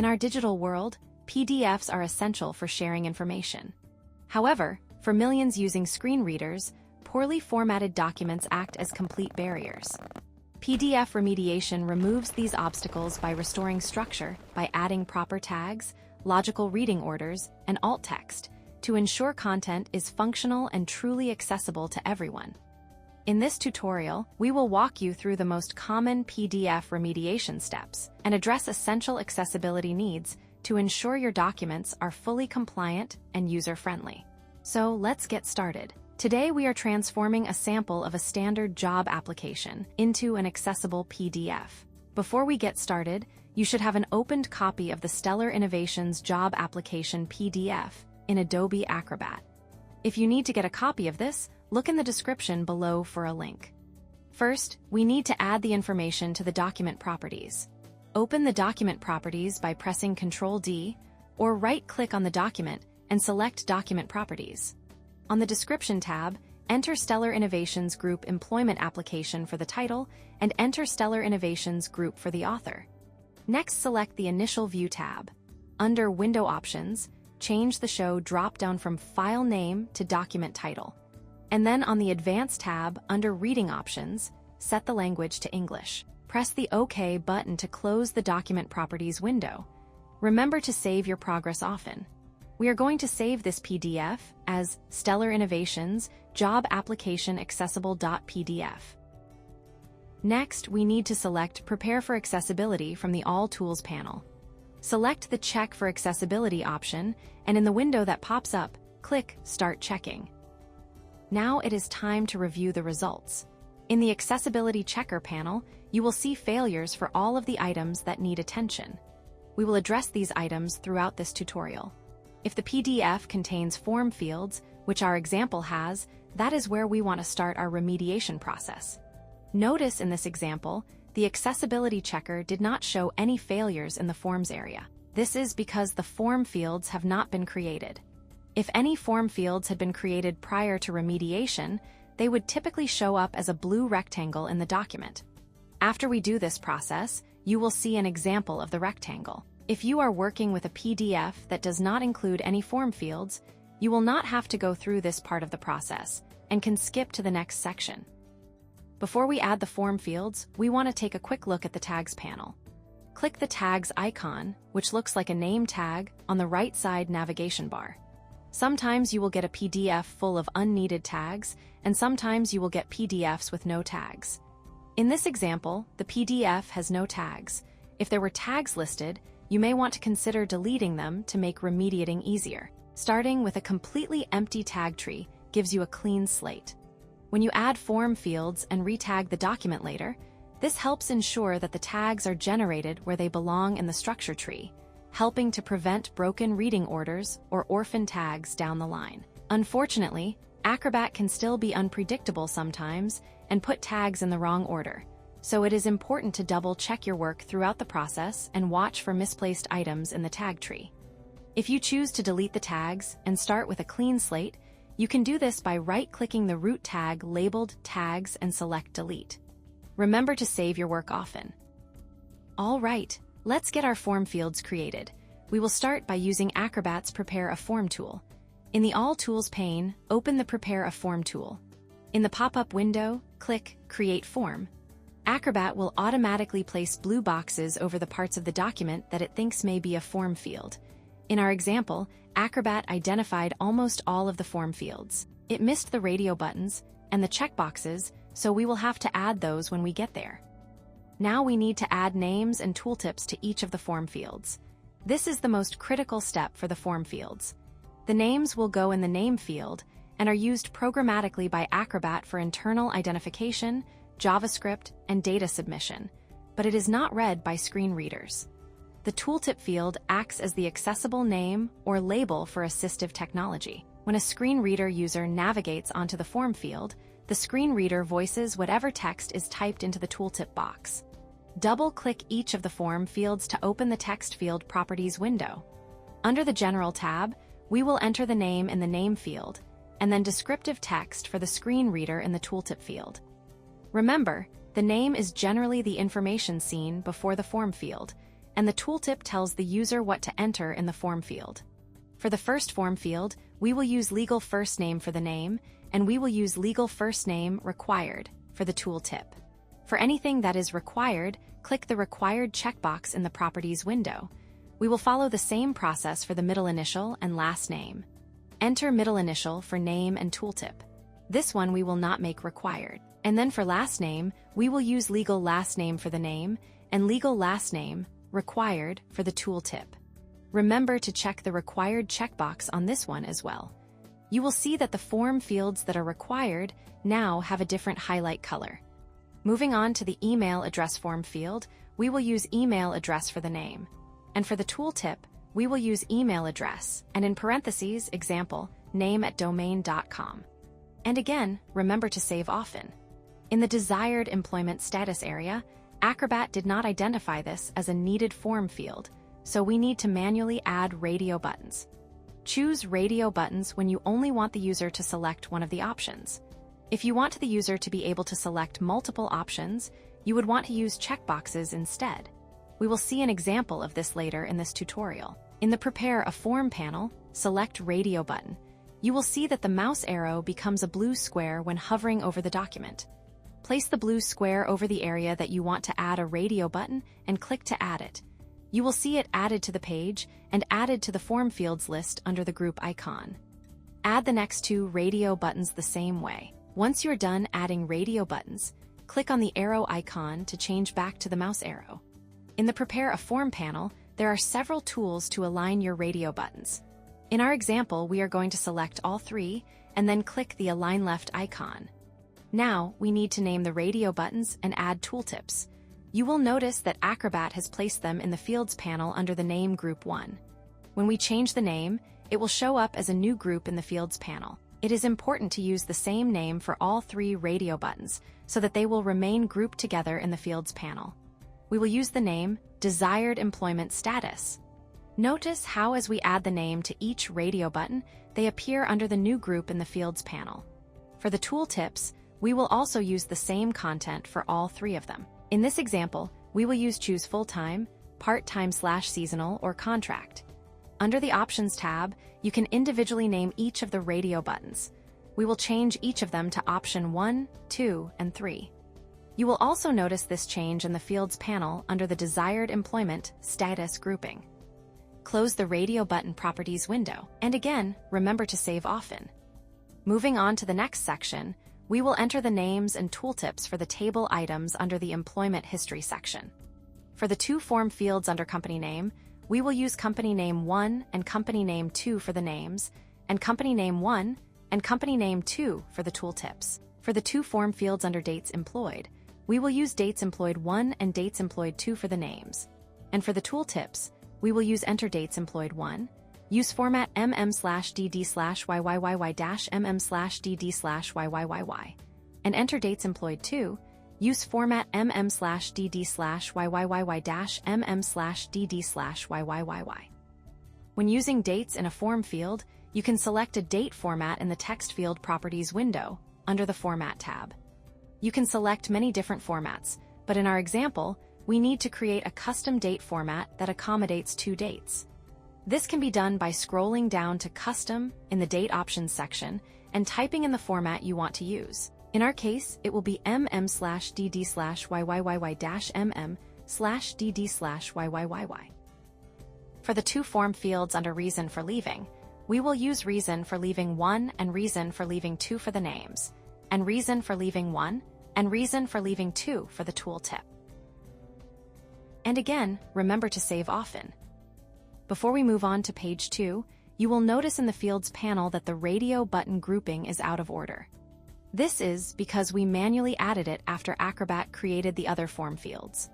In our digital world, PDFs are essential for sharing information. However, for millions using screen readers, poorly formatted documents act as complete barriers. PDF remediation removes these obstacles by restoring structure by adding proper tags, logical reading orders, and alt text to ensure content is functional and truly accessible to everyone. In this tutorial, we will walk you through the most common PDF remediation steps and address essential accessibility needs to ensure your documents are fully compliant and user-friendly. So let's get started. Today we are transforming a sample of a standard job application into an accessible PDF. Before we get started, you should have an opened copy of the Stellar Innovations Job Application PDF in Adobe Acrobat. If you need to get a copy of this, look in the description below for a link. First, we need to add the information to the document properties. Open the document properties by pressing Ctrl-D, or right-click on the document and select Document Properties. On the Description tab, enter Stellar Innovations Group Employment Application for the title and enter Stellar Innovations Group for the author. Next, select the Initial View tab. Under Window Options, change the Show drop-down from File Name to Document Title. And then on the Advanced tab, under Reading Options, set the language to English. Press the OK button to close the Document Properties window. Remember to save your progress often. We are going to save this PDF as Stellar Innovations Job Application Accessible.pdf. Next, we need to select Prepare for Accessibility from the All Tools panel. Select the Check for Accessibility option, and in the window that pops up, click Start Checking. Now it is time to review the results. In the Accessibility Checker panel, you will see failures for all of the items that need attention. We will address these items throughout this tutorial. If the PDF contains form fields, which our example has, that is where we want to start our remediation process. Notice in this example, the Accessibility Checker did not show any failures in the Forms area. This is because the form fields have not been created. If any form fields had been created prior to remediation, they would typically show up as a blue rectangle in the document. After we do this process, you will see an example of the rectangle. If you are working with a PDF that does not include any form fields, you will not have to go through this part of the process and can skip to the next section. Before we add the form fields, we want to take a quick look at the Tags panel. Click the Tags icon, which looks like a name tag, on the right side navigation bar. Sometimes you will get a PDF full of unneeded tags, and sometimes you will get PDFs with no tags. In this example, the PDF has no tags. If there were tags listed, you may want to consider deleting them to make remediating easier. Starting with a completely empty tag tree gives you a clean slate. When you add form fields and retag the document later, this helps ensure that the tags are generated where they belong in the structure tree, helping to prevent broken reading orders or orphan tags down the line. Unfortunately, Acrobat can still be unpredictable sometimes and put tags in the wrong order, so it is important to double-check your work throughout the process and watch for misplaced items in the tag tree. If you choose to delete the tags and start with a clean slate, you can do this by right-clicking the root tag labeled Tags and select Delete. Remember to save your work often. All right, let's get our form fields created. We will start by using Acrobat's Prepare a Form tool. In the All Tools pane, open the Prepare a Form tool. In the pop-up window, click Create Form. Acrobat will automatically place blue boxes over the parts of the document that it thinks may be a form field. In our example, Acrobat identified almost all of the form fields. It missed the radio buttons and the checkboxes, so we will have to add those when we get there. Now we need to add names and tooltips to each of the form fields. This is the most critical step for the form fields. The names will go in the name field and are used programmatically by Acrobat for internal identification, JavaScript, and data submission, but it is not read by screen readers. The tooltip field acts as the accessible name or label for assistive technology. When a screen reader user navigates onto the form field, the screen reader voices whatever text is typed into the tooltip box. Double-click each of the form fields to open the text field properties window. Under the General tab, we will enter the name in the name field, and then descriptive text for the screen reader in the tooltip field. Remember, the name is generally the information seen before the form field, and the tooltip tells the user what to enter in the form field. For the first form field, we will use legal first name for the name, and we will use legal first name required for the tooltip. For anything that is required, click the required checkbox in the Properties window. We will follow the same process for the middle initial and last name. Enter middle initial for name and tooltip. This one we will not make required. And then for last name, we will use legal last name for the name and legal last name required for the tooltip. Remember to check the required checkbox on this one as well. You will see that the form fields that are required now have a different highlight color. Moving on to the email address form field, we will use email address for the name. And for the tooltip, we will use email address, and in parentheses, example, name@domain.com. And again, remember to save often. In the desired employment status area, Acrobat did not identify this as a needed form field, so we need to manually add radio buttons. Choose radio buttons when you only want the user to select one of the options. If you want the user to be able to select multiple options, you would want to use checkboxes instead. We will see an example of this later in this tutorial. In the Prepare a Form panel, select Radio button. You will see that the mouse arrow becomes a blue square when hovering over the document. Place the blue square over the area that you want to add a radio button and click to add it. You will see it added to the page and added to the form fields list under the group icon. Add the next two radio buttons the same way. Once you're done adding radio buttons, click on the arrow icon to change back to the mouse arrow. In the Prepare a Form panel, there are several tools to align your radio buttons. In our example, we are going to select all three and then click the Align Left icon. Now, we need to name the radio buttons and add tooltips. You will notice that Acrobat has placed them in the Fields panel under the name Group 1. When we change the name, it will show up as a new group in the Fields panel. It is important to use the same name for all three radio buttons so that they will remain grouped together in the Fields panel. We will use the name Desired Employment Status. Notice how as we add the name to each radio button, they appear under the new group in the Fields panel. For the tooltips, we will also use the same content for all three of them. In this example, we will use Choose Full-Time, Part-Time/Seasonal, or Contract. Under the Options tab, you can individually name each of the radio buttons. We will change each of them to Option 1, 2, and 3. You will also notice this change in the Fields panel under the Desired Employment Status grouping. Close the Radio Button Properties window, and again, remember to save often. Moving on to the next section, we will enter the names and tooltips for the table items under the Employment History section. For the two form fields under Company Name, we will use Company Name 1 and Company Name 2 for the names, and Company Name 1 and Company Name 2 for the tooltips. For the two form fields under Dates Employed, we will use Dates Employed 1 and Dates Employed 2 for the names. And for the tooltips, we will use Enter Dates Employed 1, use format mm/dd/YYYY-mm/dd/YYYY, and enter Dates Employed 2, use format mm/dd/YYYY-mm/dd/YYYY. When using dates in a form field, you can select a date format in the Text Field Properties window under the Format tab. You can select many different formats, but in our example, we need to create a custom date format that accommodates two dates. This can be done by scrolling down to Custom in the Date Options section and typing in the format you want to use. In our case, it will be mm/dd/YYYY-mm/dd/YYYY. For the two form fields under Reason for Leaving, we will use Reason for Leaving 1 and Reason for Leaving 2 for the names, and Reason for Leaving 1 and Reason for Leaving 2 for the tooltip. And again, remember to save often. Before we move on to page 2, you will notice in the Fields panel that the radio button grouping is out of order. This is because we manually added it after Acrobat created the other form fields.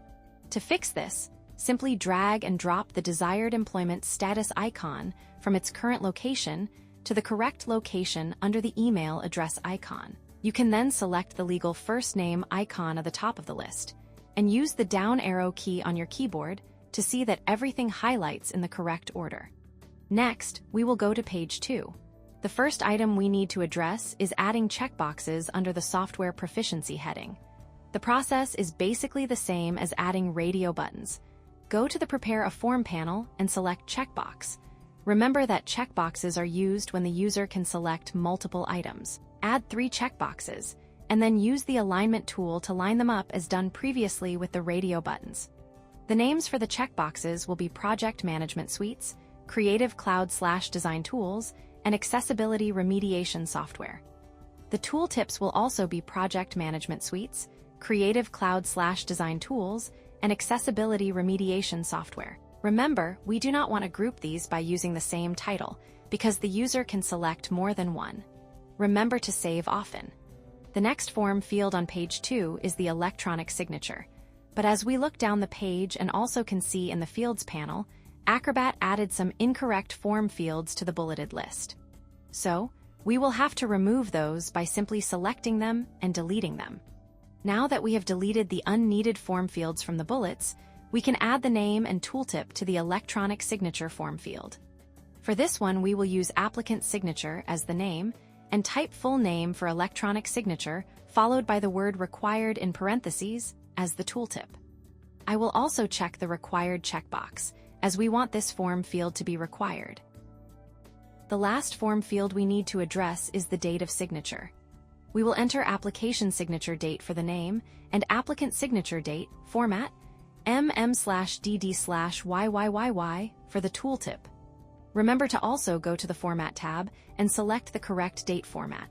To fix this, simply drag and drop the Desired Employment Status icon from its current location to the correct location under the email address icon. You can then select the legal first name icon at the top of the list and use the down arrow key on your keyboard to see that everything highlights in the correct order. Next, we will go to page 2. The first item we need to address is adding checkboxes under the Software Proficiency heading. The process is basically the same as adding radio buttons. go to the Prepare a Form panel and select Checkbox. Remember that checkboxes are used when the user can select multiple items. Add 3 checkboxes, and then use the alignment tool to line them up as done previously with the radio buttons. The names for the checkboxes will be Project Management Suites, Creative Cloud/Design Tools, and Accessibility Remediation Software. The tooltips will also be Project Management Suites, Creative Cloud/Design Tools, and Accessibility Remediation Software. Remember, we do not want to group these by using the same title, because the user can select more than one. Remember to save often. The next form field on page 2 is the electronic signature. But as we look down the page and also can see in the Fields panel, Acrobat added some incorrect form fields to the bulleted list. So, we will have to remove those by simply selecting them and deleting them. Now that we have deleted the unneeded form fields from the bullets, we can add the name and tooltip to the electronic signature form field. For this one, we will use applicant signature as the name and type full name for electronic signature, followed by the word required in parentheses as the tooltip. I will also check the required checkbox, as we want this form field to be required. The last form field we need to address is the date of signature. We will enter application signature date for the name and applicant signature date, format, mm/dd/yyyy for the tooltip. Remember to also go to the Format tab and select the correct date format.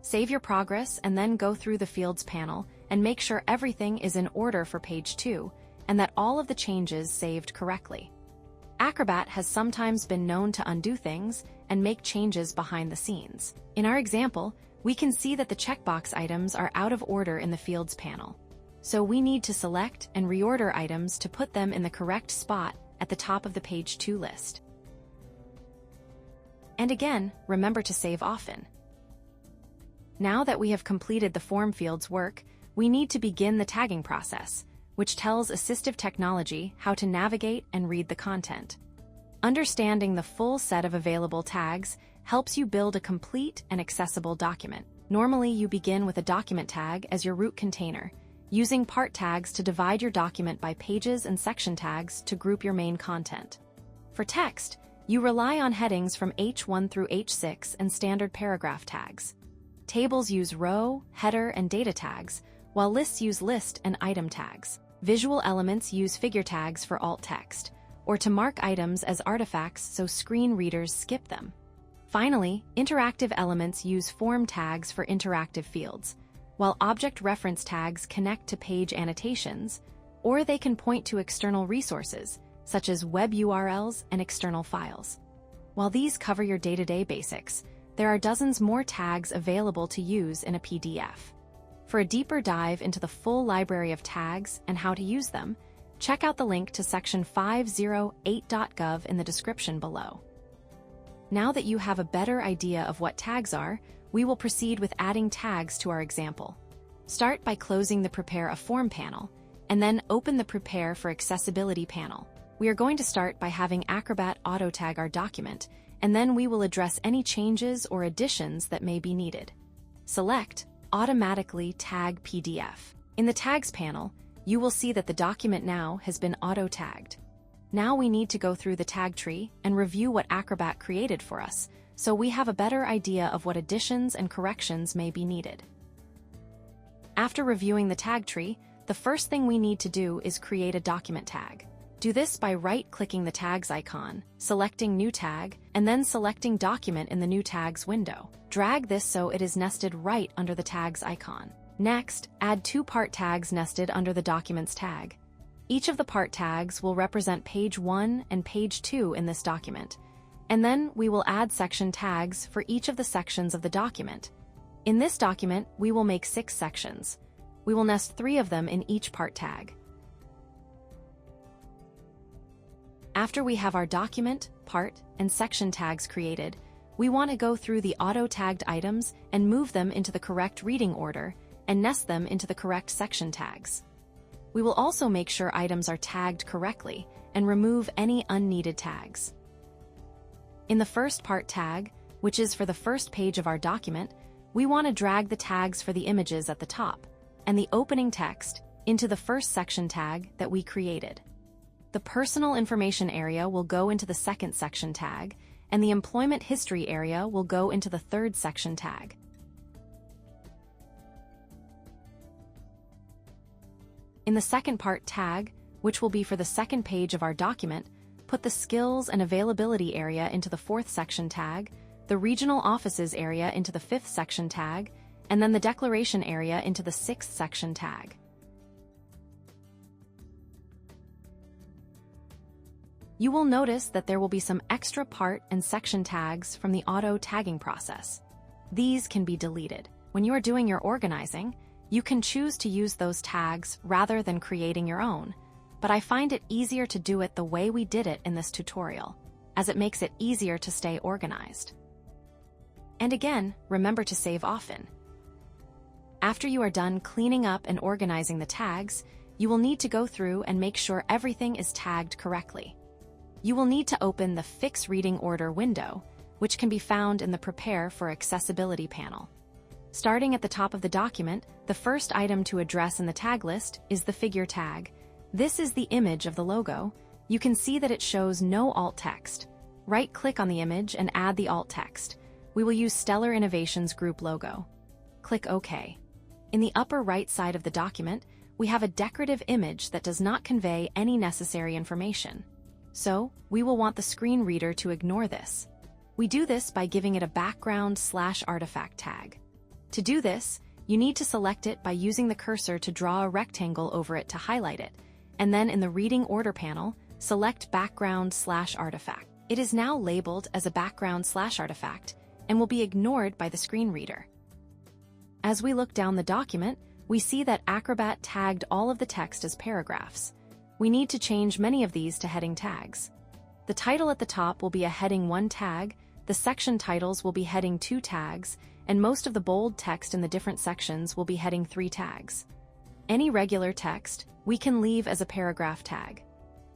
Save your progress and then go through the Fields panel and make sure everything is in order for page 2 and that all of the changes saved correctly. Acrobat has sometimes been known to undo things and make changes behind the scenes. In our example, we can see that the checkbox items are out of order in the Fields panel. So we need to select and reorder items to put them in the correct spot at the top of the page 2 list. And again, remember to save often. Now that we have completed the form fields work, we need to begin the tagging process, which tells assistive technology how to navigate and read the content. Understanding the full set of available tags helps you build a complete and accessible document. Normally, you begin with a document tag as your root container, using part tags to divide your document by pages and section tags to group your main content. For text, you rely on headings from H1 through H6 and standard paragraph tags. Tables use row, header, and data tags, while lists use list and item tags. Visual elements use figure tags for alt text, or to mark items as artifacts so screen readers skip them. Finally, interactive elements use form tags for interactive fields, while object reference tags connect to page annotations, or they can point to external resources, such as web URLs and external files. While these cover your day-to-day basics, there are dozens more tags available to use in a PDF. For a deeper dive into the full library of tags and how to use them, check out the link to section 508.gov in the description below. Now that you have a better idea of what tags are, we will proceed with adding tags to our example. Start by closing the Prepare a Form panel, and then open the Prepare for Accessibility panel. We are going to start by having Acrobat auto-tag our document, and then we will address any changes or additions that may be needed. Select Automatically Tag PDF. In the Tags panel, you will see that the document now has been auto-tagged. Now we need to go through the tag tree and review what Acrobat created for us, so we have a better idea of what additions and corrections may be needed. After reviewing the tag tree, the first thing we need to do is create a document tag. Do this by right-clicking the tags icon, selecting New Tag, and then selecting Document in the New Tags window. Drag this so it is nested right under the tags icon. Next, add 2 part tags nested under the Documents tag. Each of the part tags will represent page 1 and page 2 in this document, and then we will add section tags for each of the sections of the document. In this document, we will make 6 sections. We will nest 3 of them in each part tag. After we have our document, part, and section tags created, we want to go through the auto-tagged items and move them into the correct reading order and nest them into the correct section tags. We will also make sure items are tagged correctly and remove any unneeded tags. In the first part tag, which is for the first page of our document, we want to drag the tags for the images at the top, and the opening text, into the first section tag that we created. The personal information area will go into the second section tag, and the employment history area will go into the third section tag. In the second part tag, which will be for the second page of our document, put the skills and availability area into the fourth section tag, the regional offices area into the fifth section tag, and then the declaration area into the sixth section tag. You will notice that there will be some extra part and section tags from the auto tagging process. These can be deleted. When you are doing your organizing, you can choose to use those tags rather than creating your own, but I find it easier to do it the way we did it in this tutorial, as it makes it easier to stay organized. And again, remember to save often. After you are done cleaning up and organizing the tags, you will need to go through and make sure everything is tagged correctly. You will need to open the Fix Reading Order window, which can be found in the Prepare for Accessibility panel. Starting at the top of the document, the first item to address in the tag list is the figure tag. This is the image of the logo. You can see that it shows no alt text. Right-click on the image and add the alt text. We will use Stellar Innovations Group logo. Click OK. In the upper right side of the document, we have a decorative image that does not convey any necessary information. So, we will want the screen reader to ignore this. We do this by giving it a background/artifact tag. To do this, you need to select it by using the cursor to draw a rectangle over it to highlight it, and then in the Reading Order panel, select background/artifact. It is now labeled as a background/artifact and will be ignored by the screen reader. As we look down the document, we see that Acrobat tagged all of the text as paragraphs. We need to change many of these to heading tags. The title at the top will be a heading 1 tag, the section titles will be heading 2 tags, and most of the bold text in the different sections will be heading 3 tags. Any regular text, we can leave as a paragraph tag.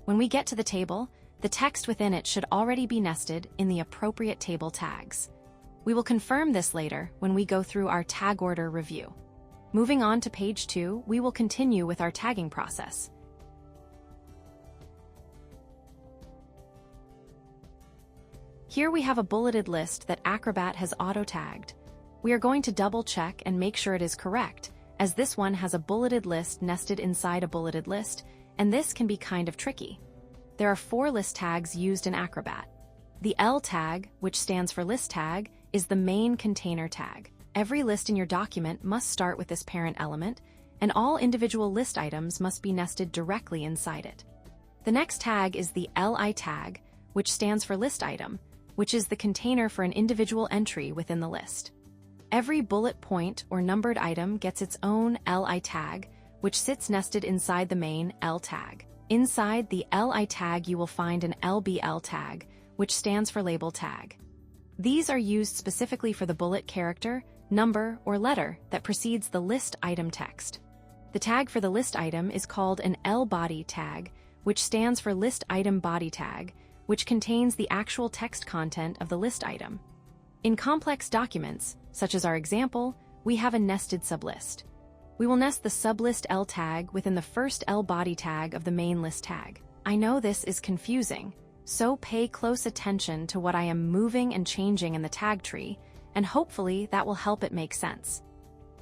When we get to the table, the text within it should already be nested in the appropriate table tags. We will confirm this later when we go through our tag order review. Moving on to page 2, we will continue with our tagging process. Here we have a bulleted list that Acrobat has auto-tagged. We are going to double-check and make sure it is correct, as this one has a bulleted list nested inside a bulleted list, and this can be kind of tricky. There are 4 list tags used in Acrobat. The L tag, which stands for list tag, is the main container tag. Every list in your document must start with this parent element, and all individual list items must be nested directly inside it. The next tag is the LI tag, which stands for list item, which is the container for an individual entry within the list. Every bullet point or numbered item gets its own LI tag, which sits nested inside the main L tag. Inside the LI tag, you will find an LBL tag, which stands for label tag. These are used specifically for the bullet character, number, or letter that precedes the list item text. The tag for the list item is called an L-body tag, which stands for list item body tag, which contains the actual text content of the list item. In complex documents, such as our example, we have a nested sublist. We will nest the sublist L tag within the first L body tag of the main list tag. I know this is confusing, so pay close attention to what I am moving and changing in the tag tree, and hopefully that will help it make sense.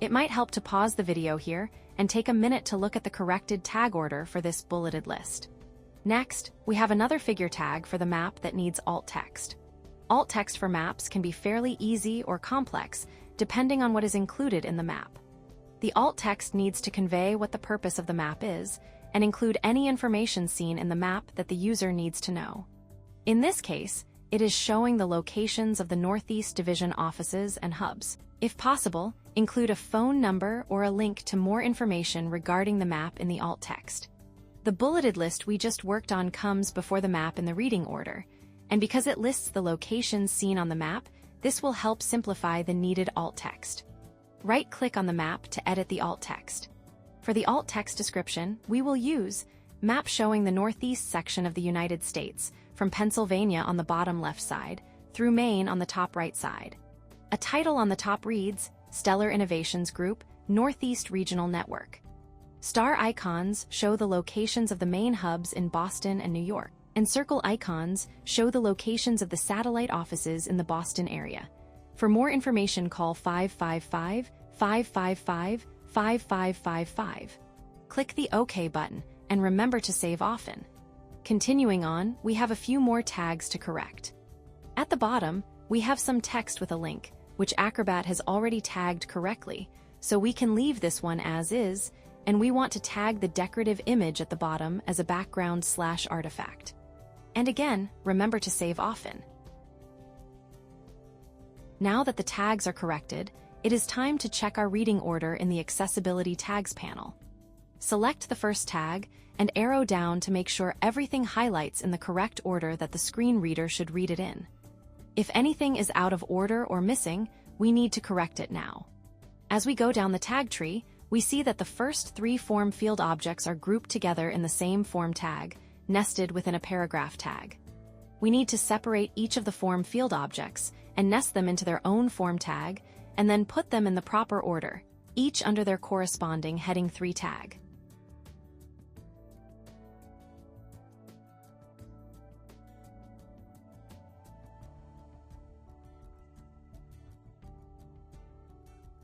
It might help to pause the video here and take a minute to look at the corrected tag order for this bulleted list. Next, we have another figure tag for the map that needs alt text. Alt text for maps can be fairly easy or complex, depending on what is included in the map. The alt text needs to convey what the purpose of the map is, and include any information seen in the map that the user needs to know. In this case, it is showing the locations of the Northeast Division offices and hubs. If possible, include a phone number or a link to more information regarding the map in the alt text. The bulleted list we just worked on comes before the map in the reading order, and because it lists the locations seen on the map, this will help simplify the needed alt text. Right-click on the map to edit the alt text. For the alt text description, we will use map showing the Northeast section of the United States, from Pennsylvania on the bottom left side, through Maine on the top right side. A title on the top reads, Stellar Innovations Group, Northeast Regional Network. Star icons show the locations of the main hubs in Boston and New York, and circle icons show the locations of the satellite offices in the Boston area. For more information, call 555-555-5555. Click the OK button, and remember to save often. Continuing on, we have a few more tags to correct. At the bottom, we have some text with a link, which Acrobat has already tagged correctly, so we can leave this one as is, and we want to tag the decorative image at the bottom as a background/artifact. And again, remember to save often. Now that the tags are corrected, it is time to check our reading order in the Accessibility Tags panel. Select the first tag and arrow down to make sure everything highlights in the correct order that the screen reader should read it in. If anything is out of order or missing, we need to correct it now. As we go down the tag tree, we see that the first 3 form field objects are grouped together in the same form tag, nested within a paragraph tag. We need to separate each of the form field objects and nest them into their own form tag, and then put them in the proper order, each under their corresponding heading 3 tag.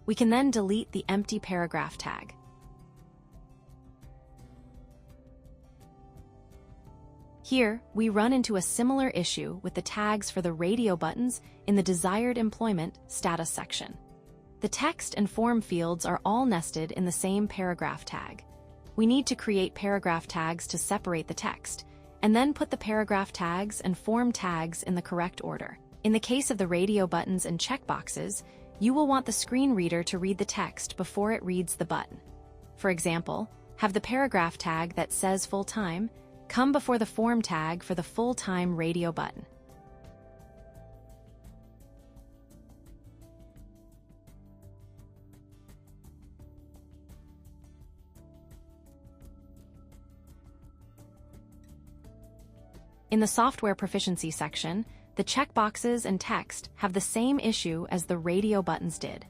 We can then delete the empty paragraph tag. Here, we run into a similar issue with the tags for the radio buttons in the desired employment status section. The text and form fields are all nested in the same paragraph tag. We need to create paragraph tags to separate the text, and then put the paragraph tags and form tags in the correct order. In the case of the radio buttons and checkboxes, you will want the screen reader to read the text before it reads the button. For example, have the paragraph tag that says full-time come before the form tag for the full-time radio button. In the Software Proficiency section, the checkboxes and text have the same issue as the radio buttons did.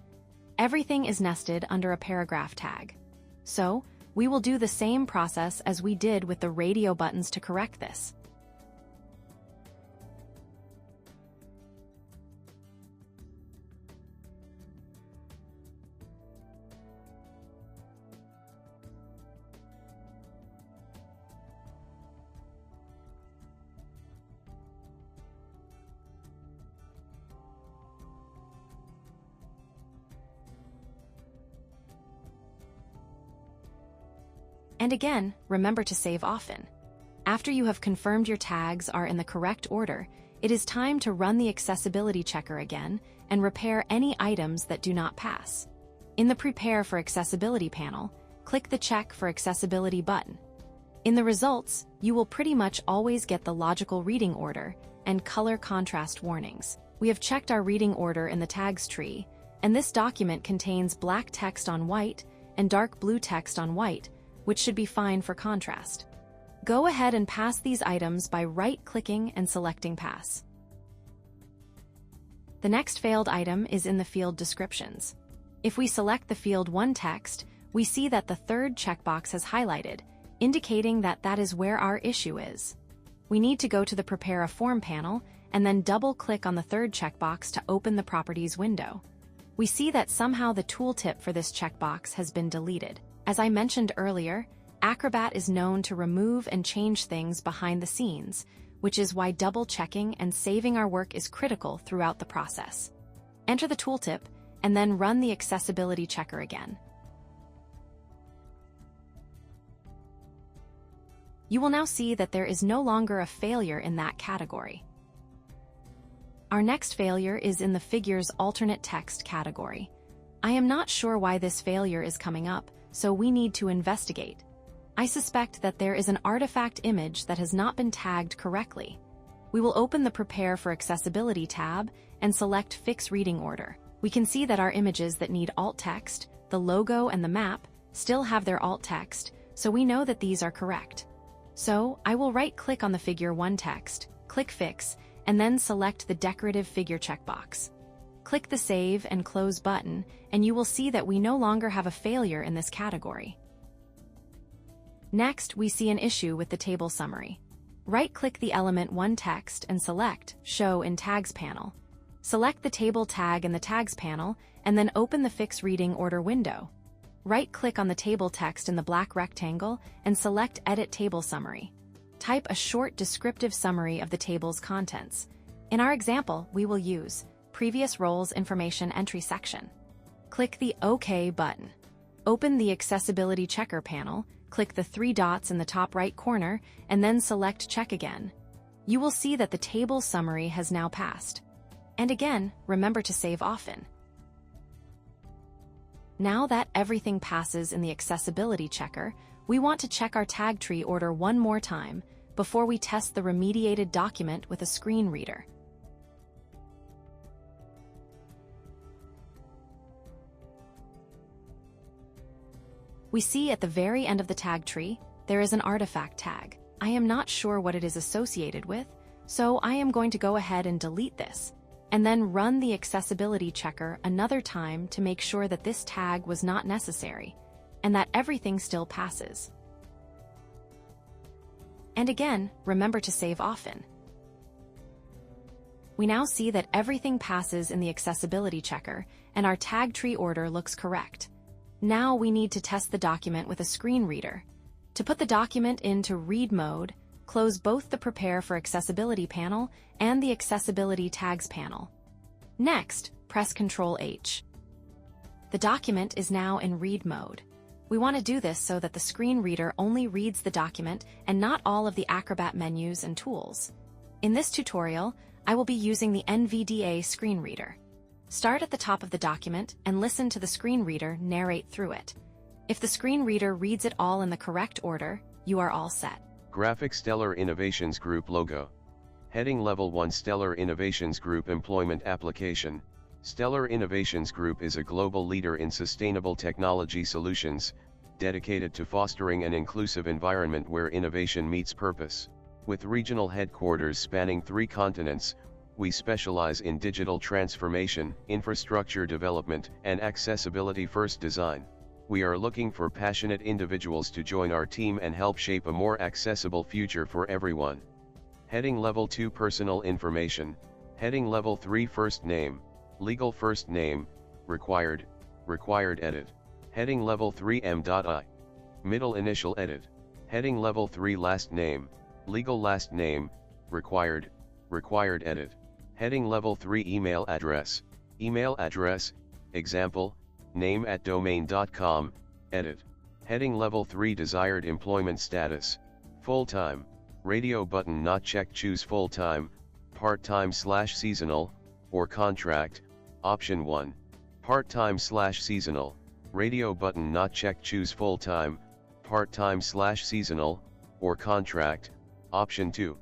Everything is nested under a paragraph tag. So, we will do the same process as we did with the radio buttons to correct this. And again, remember to save often. After you have confirmed your tags are in the correct order, it is time to run the Accessibility Checker again and repair any items that do not pass. In the Prepare for Accessibility panel, click the Check for Accessibility button. In the results, you will pretty much always get the logical reading order and color contrast warnings. We have checked our reading order in the tags tree, and this document contains black text on white and dark blue text on white, which should be fine for contrast. Go ahead and pass these items by right-clicking and selecting Pass. The next failed item is in the field descriptions. If we select the field 1 text, we see that the third checkbox has highlighted, indicating that that is where our issue is. We need to go to the Prepare a Form panel and then double-click on the third checkbox to open the Properties window. We see that somehow the tooltip for this checkbox has been deleted. As I mentioned earlier, Acrobat is known to remove and change things behind the scenes, which is why double-checking and saving our work is critical throughout the process. Enter the tooltip, and then run the Accessibility Checker again. You will now see that there is no longer a failure in that category. Our next failure is in the Figures Alternate Text category. I am not sure why this failure is coming up, so we need to investigate. I suspect that there is an artifact image that has not been tagged correctly. We will open the Prepare for Accessibility tab and select Fix Reading Order. We can see that our images that need alt text, the logo and the map, still have their alt text, so we know that these are correct. So, I will right-click on the Figure 1 text, click Fix, and then select the Decorative Figure checkbox. Click the Save and Close button, and you will see that we no longer have a failure in this category. Next, we see an issue with the table summary. Right-click the element 1 text and select Show in Tags panel. Select the table tag in the Tags panel, and then open the Fix Reading Order window. Right-click on the table text in the black rectangle and select Edit Table Summary. Type a short descriptive summary of the table's contents. In our example, we will use Previous Roles Information Entry section. Click the OK button. Open the Accessibility Checker panel, click the 3 dots in the top right corner, and then select Check again. You will see that the table summary has now passed. And again, remember to save often. Now that everything passes in the Accessibility Checker, we want to check our tag tree order one more time before we test the remediated document with a screen reader. We see at the very end of the tag tree, there is an artifact tag. I am not sure what it is associated with, so I am going to go ahead and delete this, and then run the Accessibility Checker another time to make sure that this tag was not necessary, and that everything still passes. And again, remember to save often. We now see that everything passes in the Accessibility Checker, and our tag tree order looks correct. Now we need to test the document with a screen reader. To put the document into read mode, close both the Prepare for Accessibility panel and the Accessibility Tags panel. Next, press Ctrl-H. The document is now in read mode. We want to do this so that the screen reader only reads the document and not all of the Acrobat menus and tools. In this tutorial, I will be using the NVDA screen reader. Start at the top of the document and listen to the screen reader narrate through it. If the screen reader reads it all in the correct order, you are all set. Graphic Stellar Innovations Group logo. Heading Level 1 Stellar Innovations Group Employment Application. Stellar Innovations Group is a global leader in sustainable technology solutions, dedicated to fostering an inclusive environment where innovation meets purpose. With regional headquarters spanning 3 continents, we specialize in digital transformation, infrastructure development, and accessibility-first design. We are looking for passionate individuals to join our team and help shape a more accessible future for everyone. Heading Level 2 Personal Information. Heading Level 3 First Name, Legal First Name, Required Edit. Heading Level 3 M.I. Middle Initial Edit. Heading Level 3 Last Name, Legal Last Name, Required Edit. Heading Level 3 Email Address, Example, name@domain.com, Edit. Heading Level 3 Desired Employment Status, Full-Time, Radio button not checked. Choose full-time, part-time/seasonal, or contract, Option 1. Part-time/seasonal, Radio button not checked. Choose full-time, part-time/seasonal, or contract, Option 2.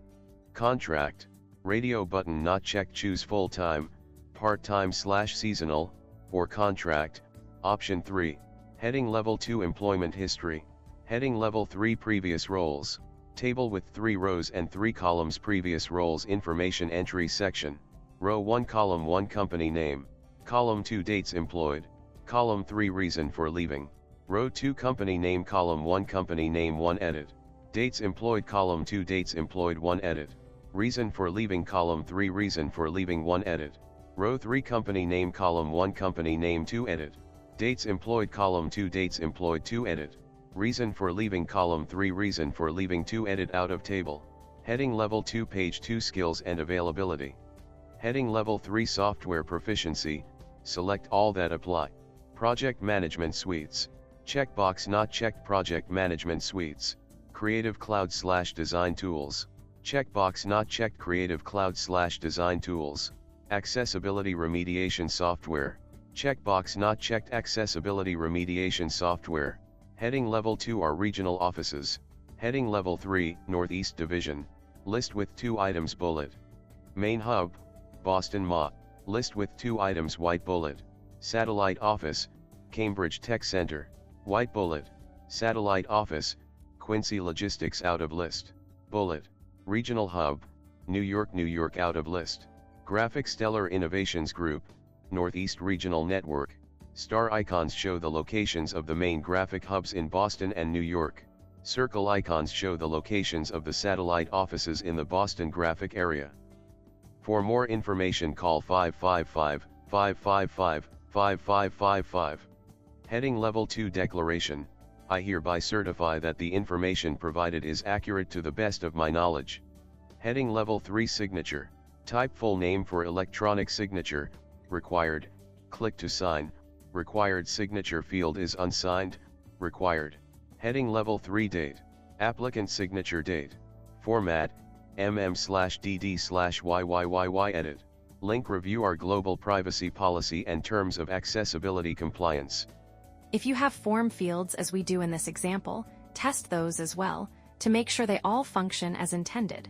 Contract, Radio button not checked. Choose full-time, part-time/seasonal, or contract, Option 3. Heading Level 2 Employment History. Heading Level 3 Previous Roles. Table with 3 rows and 3 columns. Previous Roles Information Entry section. Row 1 Column 1 Company Name. Column 2 Dates Employed. Column 3 Reason for Leaving. Row 2 Company Name. Column 1 Company Name 1 Edit. Dates Employed. Column 2 Dates Employed 1 Edit. Reason for Leaving. Column 3 Reason for Leaving 1 Edit. Row 3 Company Name. Column 1 Company Name 2 Edit. Dates Employed. Column 2 Dates Employed 2 Edit. Reason for Leaving. Column 3 Reason for Leaving 2 Edit. Out of table. Heading Level 2 Page 2 Skills and Availability. Heading Level 3 Software Proficiency. Select all that apply. Project Management Suites. Checkbox not checked. Project Management Suites. Creative Cloud/Design Tools. Checkbox not checked. Creative Cloud/Design Tools. Accessibility Remediation Software. Checkbox not checked. Accessibility Remediation Software. Heading Level 2 are Regional Offices. Heading Level 3 Northeast Division. List with 2 items. Bullet. Main Hub, Boston MA. List with 2 items. White bullet. Satellite Office, Cambridge Tech Center. White bullet. Satellite Office, Quincy Logistics. Out of list. Bullet. Regional Hub, New York. Out of list. Graphic Stellar Innovations Group, Northeast Regional Network. Star icons show the locations of the main graphic hubs in Boston and New York. Circle icons show the locations of the satellite offices in the Boston graphic area. For more information call 555-555-5555. Heading Level 2 Declaration: I hereby certify that the information provided is accurate to the best of my knowledge. Heading Level 3 Signature: type full name for electronic signature, required, click to sign, required signature field is unsigned, required. Heading Level 3 Date: applicant signature date, format, mm/dd/yyyy edit. Link review our global privacy policy and terms of accessibility compliance. If you have form fields as we do in this example, test those as well, to make sure they all function as intended.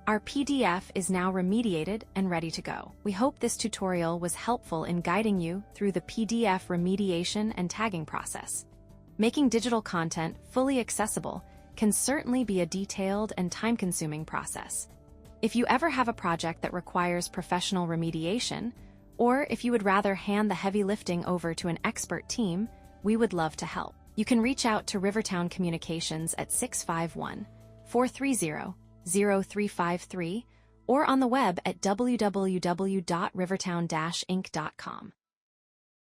Our PDF is now remediated and ready to go. We hope this tutorial was helpful in guiding you through the PDF remediation and tagging process. Making digital content fully accessible can certainly be a detailed and time-consuming process. If you ever have a project that requires professional remediation, or if you would rather hand the heavy lifting over to an expert team, we would love to help. You can reach out to Rivertown Communications at 651-430-0353 or on the web at www.rivertown-inc.com.